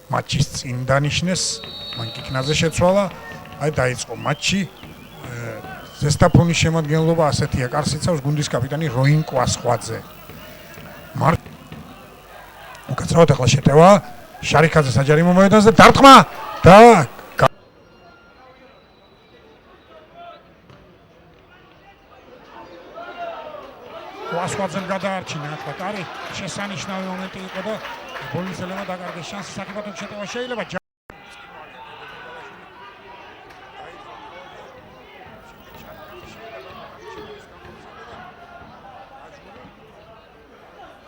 მატჩის წინ დანიშნეს, მან კიკნაზე შეცვალა, აი დაიწყო მატჩი. ზესტაფონის შემადგენლობა ასეთია, კარს იცავს გუნდის კაპიტანი როინ კვასხვაძე. უკაცრავად ახლა შეტევა, შარიქაძე საჯარიმო მოედანზე დარტყმა და კვასხვაძემ გადაარჩინა ახლა კარი, შესანიშნავი მომენტი იყო და ბოლნისელებმა დაკარგეს შანსი საკებათო შეტევა შეიძლება.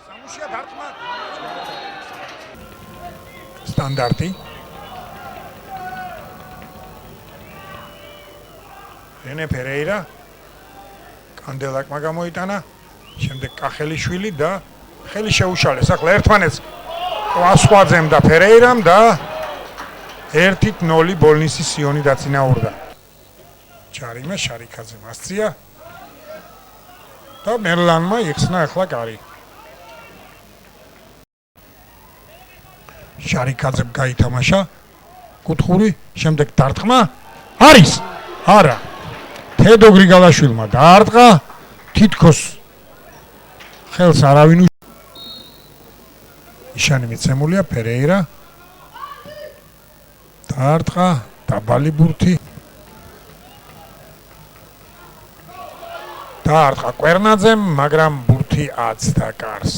სამუშია დარტყმა სტანდარტი რენე ფერეირა კანდელაკმა გამოიტანა, შემდეგ კახელიშვილი და ხელი შეუშალეს ახლა ერთმანეთს კვასხვაძემ და ფერეირამ და 1-0 ბოლნისის სიონი დაწინაურდა. ჯარიმე შარიქაძემ ასწია და მერლანმა იხსნა ახლა კარი. შარიქაძემ გაითამაშა კუთხური, შემდეგ დარტყმა არის არა თედო გრიგალაშვილმა დაარტყა, თითქოს ხელს არავინ იშანი მიცემულია, ფერეირა დაარტყა, დაბალი ბურთი დაარტყა კვერნაძემ, მაგრამ ბურთი აცდა კარს.